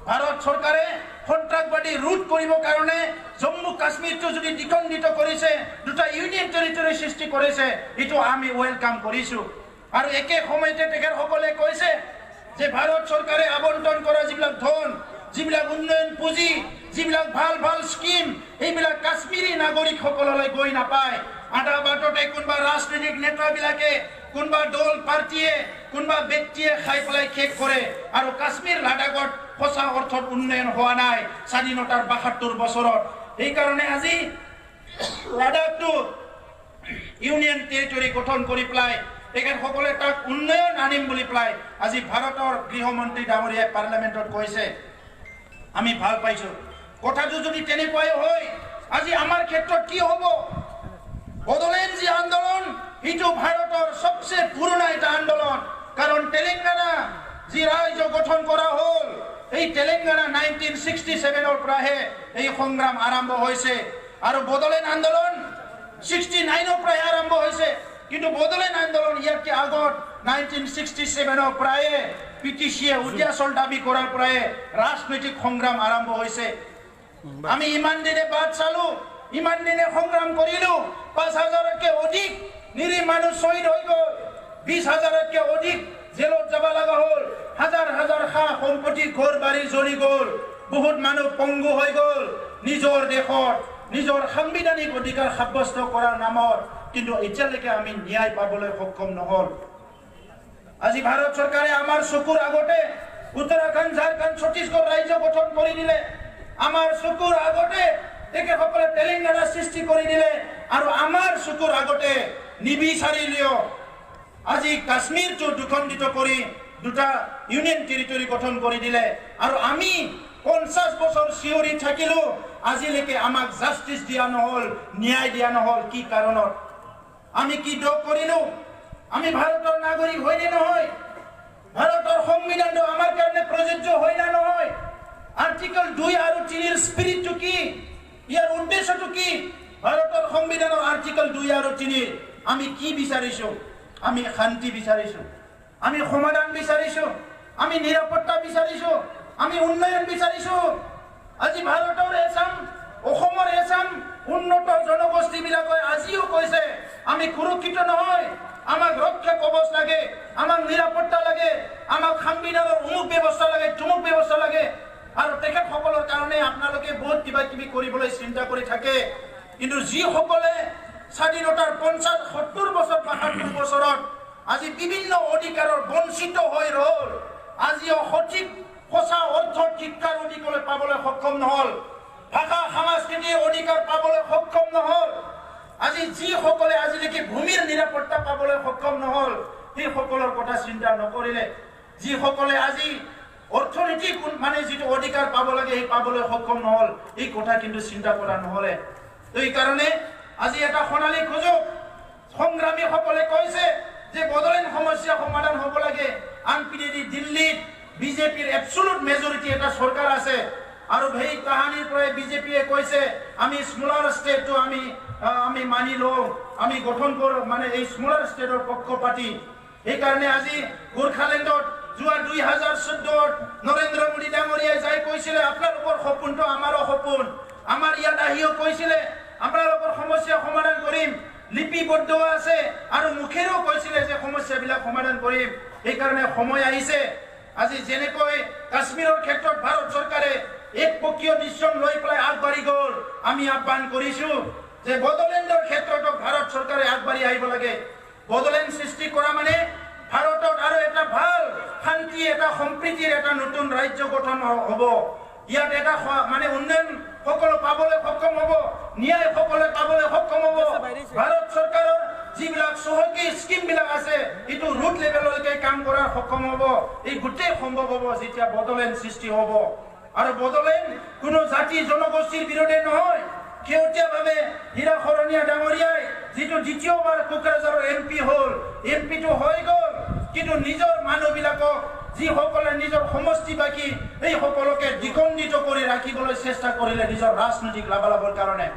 ভাৰত চৰকাৰে সন্ত্ৰাসবাদী ৰোধ কৰিব কাৰণে জম্মু কাশ্মীৰটো যদি দ্বিখণ্ডিত কৰিছে দুটা ইউনিয়ন টেৰিটৰি সৃষ্টি কৰিছে এটো আমি ওয়েলকাম কৰিছো আৰু একে সময়তে তেখেতসকলে কৈছে যে ভাৰত চৰকাৰে আবণ্টন কৰা যিবিলাক ধন যিবিলাক উন্নয়ন পুঁজি যিবিলাক ভাল ভাল স্কিম এইবিলাক কাশ্মীৰী নাগৰিকসকললৈ গৈ নাপায় আধা বাটতে কোনোবা ৰাজনৈতিক নেতাবিলাকে কোনোবা দল পাৰ্টিয়ে কোনোবা ব্যক্তিয়ে খাই পেলাই শেষ কৰে আৰু কাশ্মীৰ লাডাখত সঁচা অৰ্থত উন্নয়ন হোৱা নাই স্বাধীনতাৰ ৭২ বছৰত এই কাৰণে আজি লাডাখটো ইউনিয়ন টেৰিটৰি গঠন কৰি পেলাই তেখেতসকলে তাক উন্নয়ন আনিম বুলি পেলাই আজি ভাৰতৰ গৃহমন্ত্ৰী ডাঙৰীয়াই পাৰ্লিমেণ্টত কৈছে আমি ভাল পাইছো কথাটো যদি তেনেকুৱাই হয় আজি আমাৰ ক্ষেত্ৰত কি হ'ব বদলেন যি আন্দোলন এটো ভাৰতৰ সবচেয়ে পুৰণা এটা আন্দোলন কাৰণ তেলেঙ্গানা যি ৰাজ্য গঠন কৰা হল এই তেলেঙ্গানা 1967 পৰাহে এই সংগ্ৰাম আৰম্ভ হৈছে আৰু বদলেন আন্দোলন 69 পৰাই আৰম্ভ হৈছে কিন্তু বদলেন আন্দোলন ইয়াতকে আগত 1967 পৰাহে পিটিচিয়ে উদ্যাচল দাবী কৰাৰ পৰাই ৰাজনৈতিক সংগ্ৰাম আৰম্ভ হৈছে আমি ইমান দিনে বাদ চালো ইমান দিনে সংগ্ৰাম কৰিলো ৫,০০০তকৈ অধিক নিৰীহ মানুহ শহীদ হৈ গ'ল ২০,০০০তকৈ অধিক জেলত যাব লগা হল হাজাৰ হাজাৰ সম্পত্তি ঘৰ বাৰী জ্বলি গ'ল, বহুত মানুহ পংগু হৈ গ'ল নিজৰ দেশত নিজৰ সাংবিধানিক অধিকাৰ সাব্যস্ত কৰাৰ নামত, কিন্তু এতিয়ালৈকে আমি ন্যায় পাবলৈ সক্ষম নহ'ল। আজি ভাৰত চৰকাৰে আমাৰ চকুৰ আগতে উত্তৰাখণ্ড, ঝাৰখণ্ড, ছত্তীশগড় ৰাজ্য গঠন কৰি দিলে, আমাৰ চকুৰ আগতে তেখেতসকলে তেলেংগানা সৃষ্টি কৰি দিলে, আৰু আমাৰ চকুৰ আগতে নিবিচাৰিলেও আজি কাশ্মীৰটো দুখণ্ডিত কৰি দুটা ইউনিয়ন টেৰিটৰী গঠন কৰি দিলে, আৰু আমি 50 বছৰ চিঞৰি থাকিলো আজিলৈকে আমাক জাষ্টিছ দিয়া নহ'ল, ন্যায় দিয়া নহ'ল। কি কাৰণত? আমি কি দোষ কৰিলো? আমি ভাৰতৰ নাগৰিক হয় নে নহয়? ভাৰতৰ সংবিধানটো আমাৰ কাৰণে প্ৰযোজ্য হয় না নহয়? আৰ্টিকল 2 আৰু 3 স্পিৰিটটো কি? ইয়াৰ উদ্দেশ্যটো কি? ভাৰতৰ সংবিধানৰ আৰ্টিকল 2 আৰু 3 আমি কি বিচাৰিছো? আমি শান্তি বিচাৰিছো, আমি সমাধান বিচাৰিছো, আমি নিৰাপত্তা বিচাৰিছো, আমি উন্নয়ন বিচাৰিছো। আজি ভাৰতৰ এছাম, অসমৰ এছাম উন্নত জনগোষ্ঠীবিলাকে আজিও কৈছে আমি সুৰক্ষিত নহয়, আমাক ৰক্ষা কবচ লাগে, আমাক নিৰাপত্তা লাগে, আমাক সংবিধানৰ অমুক ব্যৱস্থা লাগে, তুমুক ব্যৱস্থা লাগে। আৰু তেখেতসকলৰ কাৰণে আপোনালোকে বহুত কিবা কিবি কৰিবলৈ চিন্তা কৰি থাকে, কিন্তু যিসকলে স্বাধীনতাৰ 50-70 বছৰ 75 বছৰত আজি বিভিন্ন অধিকাৰৰ বঞ্চিত হৈ ৰ'ল, আজিও সঠিক সঁচা অৰ্থৰ শিক্ষাৰ অধিকাৰ পাবলৈ সক্ষম নহ'ল, ভাষা সংস্কৃতিৰ অধিকাৰ পাবলৈ সক্ষম নহ'ল, আজি যিসকলে আজিলৈকে ভূমিৰ নিৰাপত্তা পাবলৈ সক্ষম নহ'ল, সেইসকলৰ কথা চিন্তা নকৰিলে, যিসকলে আজি অৰ্থনৈতিক মানে যিটো অধিকাৰ পাব লাগে সেই পাবলৈ সক্ষম নহ'ল, এই কথা কিন্তু চিন্তা কৰা নহ'লে। তো এই কাৰণে আজি এটা সোণালী সুযোগ সংগ্ৰামীসকলে কৈছে যে বড়োলেণ্ড সমস্যা সমাধান হ'ব লাগে। আনপিনেদি দিল্লীত বিজেপিৰ এবছলুট মেজৰিটি এটা চৰকাৰ আছে, আৰু সেই কাহানিৰ পৰাই বিজেপিয়ে কৈছে আমি স্মলাৰ ষ্টেটটো আমি মানি লওঁ, আমি গঠন কৰোঁ, মানে এই স্মলাৰ ষ্টেটৰ পক্ষপাতী। সেইকাৰণে আজি গোৰ্খালেণ্ডত যোৱা 2014 নৰেন্দ্ৰ মোদী ডাঙৰীয়াই যাই কৈছিলে আপোনালোকৰ সপোনটো আমাৰো সপোন, আমাৰ ইয়াত আহিও কৈছিলে আপোনালোকৰ সমস্যা সমাধান কৰিম, লিপিবদ্ধ আছে আৰু মুখেৰেও কৈছিলে যে সমস্যাবিলাক সমাধান কৰিম। সেইকাৰণে সময় আহিছে আজি যেনেকৈ কাশ্মীৰৰ ক্ষেত্ৰত ভাৰত চৰকাৰে একপক্ষীয় ডিচিছন লৈ পেলাই আগবাঢ়ি গ'ল, আমি আহ্বান কৰিছোঁ যে বড়োলেণ্ডৰ ক্ষেত্ৰতো ভাৰত চৰকাৰে আগবাঢ়ি আহিব লাগে। বড়োলেণ্ড সৃষ্টি কৰা মানে ভাৰতত আৰু এটা ভাল শান্তি, এটা সম্প্ৰীতিৰ এটা নতুন ৰাজ্য গঠন হ'ব। ইয়াত এটা মানে উন্নয়ন সকলো পাবলৈ সক্ষম হ'ব, ন্যায় সকলে পাবলৈ সক্ষম হ'ব। ভাৰত চৰকাৰৰ যিবিলাক চহকী স্কিমবিলাক আছে এইটো ৰুট লেভেললৈকে কাম কৰাৰ সক্ষম হ'ব। এই গোটেই সম্ভৱ হ'ব যেতিয়া বড়োলেণ্ড সৃষ্টি হ'ব। আৰু বড়োলেণ্ড কোনো জাতি জনগোষ্ঠীৰ বিৰোধে নহয়। শেহতীয়াভাৱে হীৰা শৰণীয়া ডাঙৰীয়াই যিটো দ্বিতীয়বাৰ কোকৰাঝাৰৰ MP হ'ল, MP টো হৈ গ'ল, কিন্তু নিজৰ মানুহবিলাকক যিসকলে নিজৰ সমষ্টিবাসী এই সকলোকে দ্বিখণ্ডিত কৰি ৰাখিবলৈ চেষ্টা কৰিলে নিজৰ ৰাজনৈতিক লাভালাভৰ কাৰণে।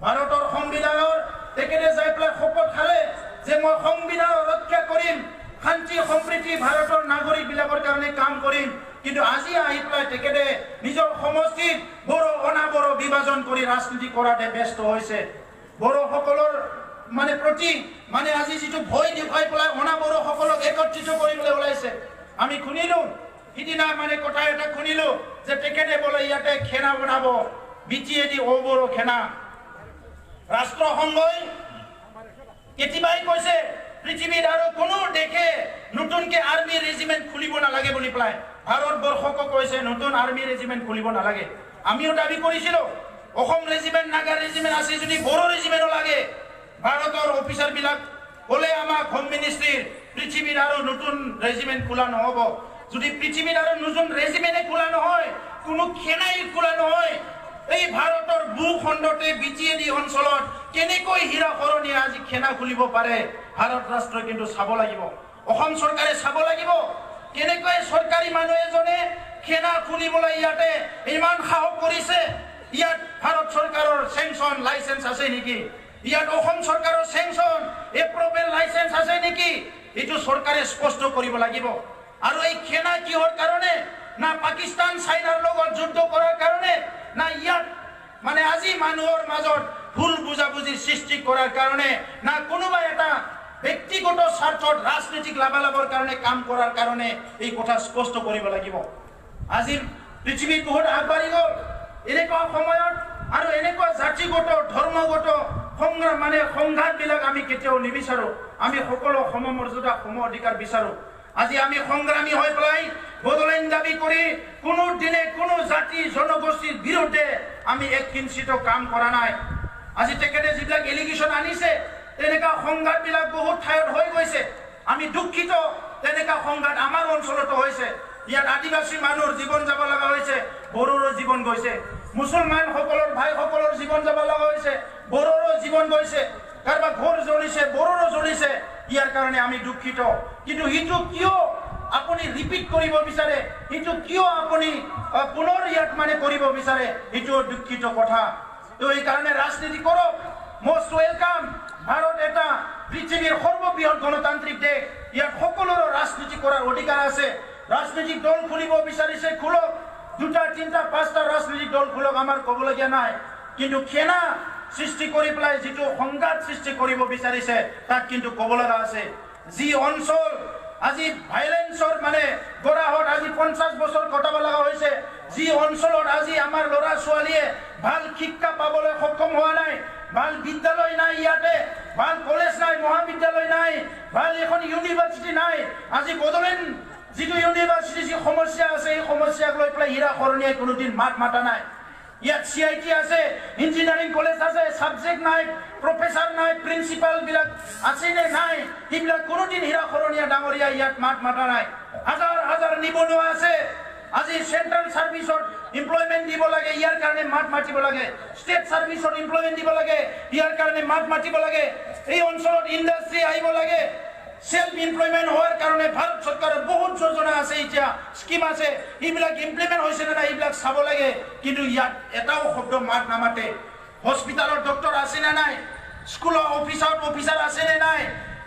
ভাৰতৰ সংবিধানৰ তেখেতে যাই পেলাই শপত খালে যে মই সংবিধান ৰক্ষা কৰিম, শান্তি সম্প্ৰীতি ভাৰতৰ নাগৰিকবিলাকৰ কাৰণে কাম কৰিম, কিন্তু আজি আহি পেলাই তেখেতে নিজৰ সমষ্টিত বড়ো অনাবড়ো বিভাজন কৰি ৰাজনীতি কৰাতে ব্যস্ত হৈছে। বড়োসকলৰ মানে প্ৰতি মানে আজি যিটো ভয় দেখুৱাই পেলাই অনাবড়োসকলক একত্ৰিত কৰিবলৈ ওলাইছে। আমি শুনিলো সিদিনা মানে কথা এটা শুনিলো যে তেখেতে বোলে ইয়াতে খেনা বনাব, বিটিয়েদি অবড়ো খেনা। ৰাষ্ট্ৰসংঘই কেতিয়াবাই কৈছে পৃথিৱীত আৰু কোনো দেশে নতুনকে আৰ্মি ৰেজিমেণ্ট খুলিব নালাগে বুলি পেলাই ভাৰতবৰ্ষকো কৈছে নতুন আৰ্মি ৰেজিমেণ্ট খুলিব নালাগে। আমিও দাবী কৰিছিলোঁ অসম ৰেজিমেণ্ট, নাগা ৰেজিমেণ্ট আছে যদি বড়ো ৰেজিমেণ্টও লাগে। ভাৰতৰ অফিচাৰবিলাক ক'লে আমাক হোম মিনিষ্ট্ৰীৰ পৃথিৱীত আৰু নতুন ৰেজিমেণ্ট খোলা নহ'ব। যদি পৃথিৱীত আৰু নতুন ৰেজিমেণ্টে খোলা নহয়, কোনো সেনাই খোলা নহয়, এই ভাৰতৰ ভূখণ্ডতে বিটিএডি অঞ্চলত কেনেকৈ হীৰা শৰণীয়া আজি সেনা খুলিব পাৰে ভাৰত ৰাষ্ট্ৰই কিন্তু চাব লাগিব। অসম চৰকাৰে চাব লাগিব কেনেকৈ চৰকাৰী মানুহ এজনে সেনা খুলিবলৈ ইয়াতে ইমান সাহস কৰিছে। ইয়াত ভাৰত চৰকাৰৰ চেংচন লাইচেন্স আছে নেকি? ইয়াত অসম চৰকাৰৰ চেংচন এপ্ৰুভেল লাইচেন্স আছে নেকি? এইটো চৰকাৰে স্পষ্ট কৰিব লাগিব। আৰু এই সেনা কিহৰ কাৰণে? না পাকিস্তান চাইনাৰ লগত যুদ্ধ কৰাৰ কাৰণে, না ইয়াত মানে আজি মানুহৰ মাজত ভুল বুজাবুজি সৃষ্টি কৰাৰ কাৰণে, না কোনোবা এটা ব্যক্তিগত স্বাৰ্থত ৰাজনৈতিক লাভালাভৰ কাৰণে কাম কৰাৰ কাৰণে এই কথা স্পষ্ট কৰিব লাগিব আজি পৃথিৱী বহুত আগবাঢ়ি গ'ল এনেকুৱা সময়ত আৰু এনেকুৱা জাতিগত ধৰ্মগত সংগ্ৰাম মানে সংঘাতবিলাক আমি কেতিয়াও নিবিচাৰো আমি সকলো সমমৰ্যাদা সম অধিকাৰ বিচাৰো আজি আমি সংগ্ৰামী হৈ পেলাই বদলাইন দাবী কৰি কোনো দিনে কোনো জাতি জনগোষ্ঠীৰ বিৰুদ্ধে আমি এক কিঞ্চিত কাম কৰা নাই আজি তেখেতে যিবিলাক এলিগেশ্যন আনিছে তেনেকুৱা সংঘাতবিলাক বহুত ঠাইত হৈ গৈছে আমি দুখিত তেনেকুৱা সংঘাত আমাৰ অঞ্চলতো হৈছে ইয়াত আদিবাসী মানুহৰ জীৱন যাব লগা হৈছে বড়োৰ জীৱন গৈছে মুছলমান সকলৰ ভাইসকলৰ জীৱন যাব লগা হৈছে বড়োৰ জীৱন গৈছে কাৰোবাৰ ঘৰ জ্বলিছে বড়োৰ জ্বলিছে ইয়াৰ কাৰণে আমি দুখিত কিন্তু হিটো কিয় আপুনি ৰিপিট কৰিব বিচাৰে হিটো কিয় আপুনি পুনৰ ইয়াত মানে কৰিব বিচাৰে হিটো দুখিত কথা তো এই কাৰণে ৰাজনীতি কৰক মোষ্ট ওয়েলকাম ভাৰত এটা পৃথিৱীৰ সৰ্ববৃহৎ গণতান্ত্ৰিক দেশ ইয়াত সকলোৰে ৰাজনীতি কৰাৰ অধিকাৰ আছে ৰাজনৈতিক দল খুলিব বিচাৰিছে খুলক দুটা তিনটা পাঁচটা ৰাজনৈতিক দল খুলক আমাৰ ক'বলগীয়া নাই কিন্তু খেনা সৃষ্টি কৰি পেলাই যিটো সংঘাত সৃষ্টি কৰিব বিচাৰিছে তাক কিন্তু ক'ব লগা আছে যি অঞ্চল আজি ভাইলেন্সৰ মানে গৰাহত আজি 50 বছৰ কটাব লগা হৈছে যি অঞ্চলত আজি আমাৰ ল'ৰা ছোৱালীয়ে ভাল শিক্ষা পাবলৈ সক্ষম হোৱা নাই ভাল বিদ্যালয় নাই ইয়াতে ভাল কলেজ নাই মহাবিদ্যালয় নাই ভাল এখন ইউনিভাৰ্চিটি নাই আজি বদলেন যিটো ইউনিভাৰ্চিটি যি সমস্যা আছে এই সমস্যাক লৈ পেলাই হীৰা কৰণীয়ে কোনোদিন মাত মাতা নাই ইয়াত CIT আছে ইঞ্জিনিয়াৰিং কলেজ আছে সাবজেক্ট নাই প্ৰফেসৰ নাই প্ৰিন্সিপাল বিলাক আছে নে নাই এইবিলাক কোনোদিন হীৰা কৰণীয়া ডাঙৰীয়া ইয়াত মাত মাতা নাই হাজাৰ হাজাৰ নিবনুৱা আছে আজি সেন্ট্রাল সার্ভিসত এমপ্লয়মেন্ট দিব লাগে ইয়াৰ কাৰণে মাত মাতিব লাগে স্টেট সার্ভিসত এমপ্লয়মেন্ট দিব লাগে ইয়াৰ কাৰণে মাত মাতিব লাগে এই অঞ্চলত ইন্ডাস্ট্রি আহিব লাগে সেলফ এমপ্লয়মেন্ট হোৱাৰ কাৰণে ভাৰত চৰকাৰৰ বহুত যোজনা আছে এতিয়া স্কিম আছে এইবিলাক ইমপ্লিমেন্ট হৈছে না এইবিলাক চাব লাগে কিন্তু ইয়াত এটাও শব্দ মাত নামাতে হস্পিটালৰ ডক্টৰ আছে না নাই স্কুলৰ অফিচাৰ আছে নে নাই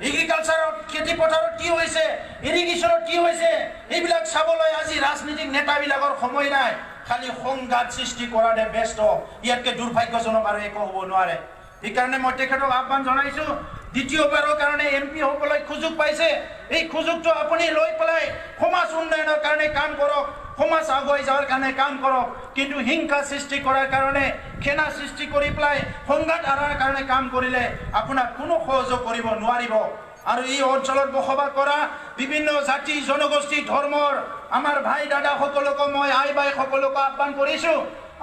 এগ্ৰিকালচাৰত খেতি পথাৰত কি হৈছে ইৰিগেশ্যনত কি হৈছে এইবিলাক চাবলৈ আজি ৰাজনীতিক নেতাবিলাকৰ সময় নাই খালি সংঘাত সৃষ্টি কৰাৰে ব্যস্ত ইয়াতকে দুৰ্ভাগ্যজনক আৰু একো হ'ব নোৱাৰে এইকাৰণে মই তেখেতক আহ্বান জনাইছো দ্বিতীয়বাৰৰ কাৰণে MP হ'বলৈ সুযোগ পাইছে এই সুযোগটো আপুনি লৈ পেলাই সমাজ উন্নয়নৰ কাৰণে কাম কৰক সমাজ আগুৱাই যাৱাৰ কাৰণে কাম কৰক কিন্তু হিংসা সৃষ্টি কৰাৰ কাৰণে খেনা সৃষ্টি কৰি পেলাই সংঘাত আৰাৰ কাৰণে কাম কৰিলে আপোনাক কোনো সহযোগ কৰিব নোৱাৰিব আৰু এই অঞ্চলত বসবাস কৰা বিভিন্ন জাতি জনগোষ্ঠী ধৰ্মৰ আমাৰ ভাই দাদা সকলক মই আই বাই সকলক আহ্বান কৰিছো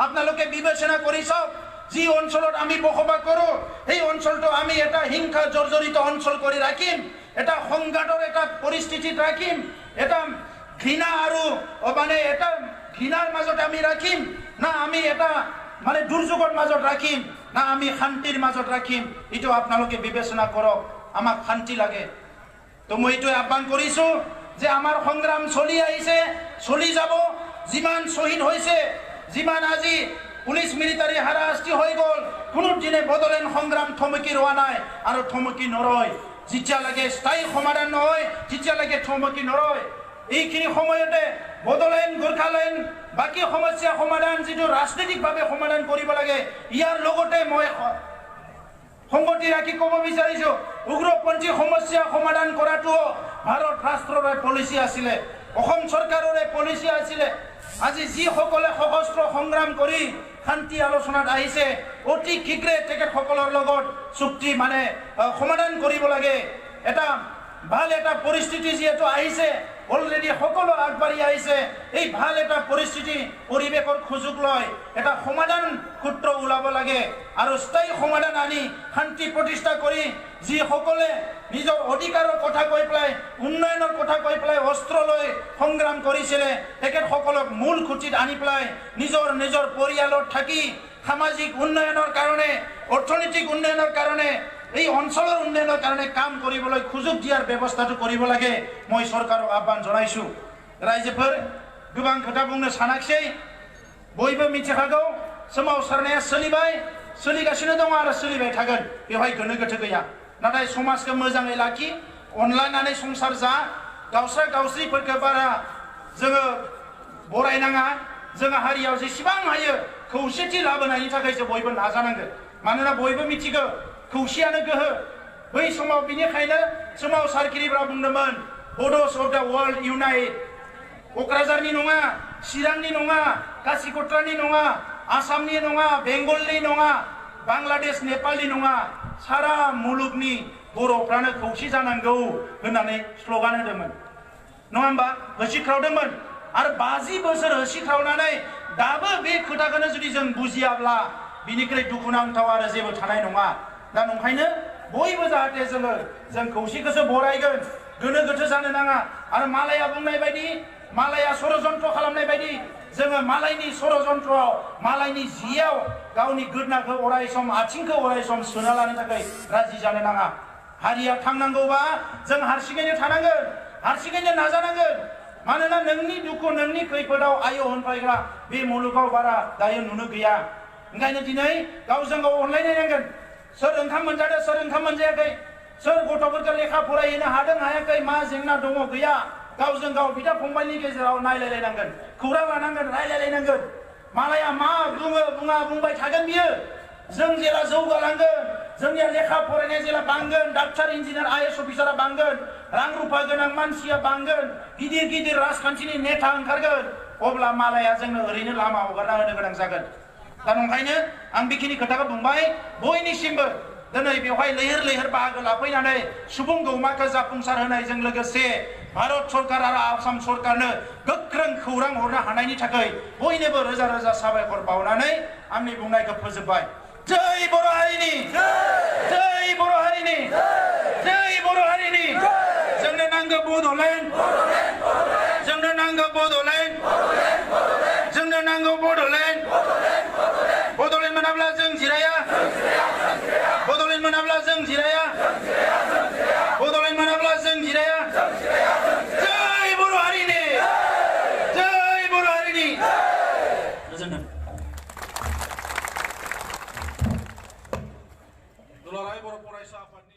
আপোনালোকে বিবেচনা কৰি চাওক যি অঞ্চলত আমি বসবাস কৰো এই অঞ্চলটো আমি এটা হিংসা জৰ্জৰিত অঞ্চল কৰি ৰাখিম এটা সংঘাতৰ এটা পৰিস্থিতিত ৰাখিম এটা ঘৃণা আৰু মানে এটা ঘৃণাৰ মাজত আমি ৰাখিম না আমি এটা মানে দুৰ্যোগৰ মাজত ৰাখিম না আমি শান্তিৰ মাজত ৰাখিম এইটো আপোনালোকে বিবেচনা কৰক আমাক শান্তি লাগে তো মই এইটো আহ্বান কৰিছো যে আমাৰ সংগ্ৰাম চলি আহিছে চলি যাব যিমান শহীদ হৈছে যিমান আজি পুলিশ মিলিটাৰী হাৰাশাস্তি হৈ গ'ল কোনো দিনে বদলেন সংগ্ৰাম থমকি ৰোৱা নাই আৰু থমকি নৰয় যেতিয়ালৈকে স্থায়ী সমাধান নহয় তেতিয়ালৈকে থমকি নৰয় এইখিনি সময়তে বদলেন গোৰ্খালেন বাকি সমস্যা সমাধান যিটো ৰাজনৈতিকভাৱে সমাধান কৰিব লাগে ইয়াৰ লগতে মই সংগতি ৰাখি ক'ব বিচাৰিছো উগ্ৰপন্থী সমস্যা সমাধান কৰাটো ভাৰত ৰাষ্ট্ৰৰ পলিচি আছিলে অসম চৰকাৰৰ পলিচি আছিলে আজি যিসকলে সশস্ত্ৰ সংগ্ৰাম কৰি শান্তি আলোচনাত আহিছে অতি শীঘ্ৰে তেখেতসকলৰ লগত চুক্তি মানে সমাধান কৰিব লাগে এটা ভাল এটা পৰিস্থিতি যিহেতু আহিছে অলৰেডি সকলো আগবাঢ়ি আহিছে এই ভাল এটা পৰিস্থিতি পৰিৱেশৰ সুযোগ লয় এটা সমাধান সূত্ৰ ওলাব লাগে আৰু স্থায়ী সমাধান আনি শান্তি প্ৰতিষ্ঠা কৰি যিসকলে নিজৰ অধিকাৰৰ কথা কৈ পেলাই উন্নয়নৰ কথা কৈ পেলাই অস্ত্ৰ লৈ সংগ্ৰাম কৰিছিলে তেখেতসকলক মূল খুঁটিত আনি পেলাই নিজৰ পৰিয়ালত থাকি সামাজিক উন্নয়নৰ কাৰণে অৰ্থনৈতিক উন্নয়নৰ কাৰণে এই অঞ্চলৰ উন্নয়নৰ কাৰণে কাম কৰিবলৈ সুযোগ দিয়াৰ ব্যৱস্থাটো কৰিব লাগে মই চৰকাৰক আহ্বান জনাইছো ৰাইজোফोर गोबां खोथा बुंनो सानाखिसै बयबो मिथिखागौ सोमावसारनाया सोलिगासिनो दं आरो सोलिबाय थागोन बेवहाय गोनो गोथो गैया नाथाय समाजखौ मोजाङै लाखि अनलायनानै संसार जा गावस्रा गावस्रिफोरखौ बारा जोङो बरायनाङा जोङो हारियाव जेसेबां हायो खौसेथि लाबोनायनि थाखायसो बयबो नाजानांगोन मानोना बयबो मिथिगौ खौसेयानो गोहो बै समाव बिनिखायनो सोमावसारगिरिफ्रा बुंदोंमोन बड'स अफ दा वर्ल्ड इउनाइट क'क्राझारनि नङा चिरांनि नङा कासिकट्रानि नङा आसामनि नङा बेंगलनि नङा बांलादेश नेपालनि नङा सारा मुलुगनि बर'फ्रानो खौसे जानांगौ होननानै स्ल'गान होदोंमोन नङा होमबा होसिख्रावदोंमोन आरो 50 बोसोर होसिख्रावनानै दाबो बे खोथाखौनो जुदि जों बुजियाब्ला बिनिख्रुइ दुखुनांथाव आरो जेबो थानाय नङा दा नंखायनो बयबो जाहाथे जों खौसेखौसो बरायगोन गोनो गोथो जानो नाङा आरो मालाया बुंनाय बायदि मालाया षड़यन्त्र खालामनाय बायदि जोङो मालायनि षड़यन्त्रआव मालायनि जियाव गावनि गोदनाखौ अरायसम आथिंखौ अरायसम सोना लानो थाखाय राजि जानो नाङा हारिया थांनांगौबा जों हारसिङैनो थानांगोन हारसिङैनो नाजानांगोन मानोना नोंनि दुखु नोंनि खैफोदाव आय' होनफायग्रा बे मुलुगाव बारा दायो नुनो गैया ओंखायनो दिनै गावजों गाव अनलायनांगोन सोर ओंखाम मोनजादों सोर ओंखाम मोनजायाखै सोर गथ'फोरखौ लेखा फरायहोनो हादों हायाखै मा जेंना दङ गैया गावजों गाव बिदा फंबायनि गेजेराव नायलायलायनांगोन खौरां लानांगोन रायलायलायनांगोन मालाया मा बुङो बुङा बुंबाय थागोन बियो जों जेला जौगालांगोन जोंनिया लेखा फरायनाया जेला बांगोन डाक्टार इन्जिनियार आइएस अफिसारा बांगोन रां रुफा गोनां मानसिया बांगोन गिदिर गिदिर राजखान्थिनि नेता ओंखारगोन अब्ला मालाया जोंनो ओरैनो लामा हगारना होनो गोनां जागोन दा नंखायनो आं बेखिनि खोथाखौ बुंबाय बयनिसिमबो दिनै बेवहाय लैहोर लैहोर बाहागो लाफैनानै सुबुं गौमाखौ जाफुंसार होनायजों लोगोसे भारत सरकार आरो आसाम सरकारनो गोख्रों खौरां हरनो हानायनि थाखाय बयनोबो रोजा रोजा साबायखर बावनानै आंनि बुंनायखौ फोजोबबाय जय बर' हारिनि जय बर' हारिनि जय बर' हारिनि जोंनो नांगौ बड'लेण्ड जोंनो नांगौ बड'लेण्ड जोंनो नांगौ बड'लेण्ड बड'लेण्ड मोनाब्ला जों जिराया बड'लेण्ड मोनाब्ला जों जिराया बड'लेण्ड मोनाब्ला जों जिराया जय बर' हारिनि जय बर' हारिनि गोजोनथों दुलाराय बर' फरायसा आफादनि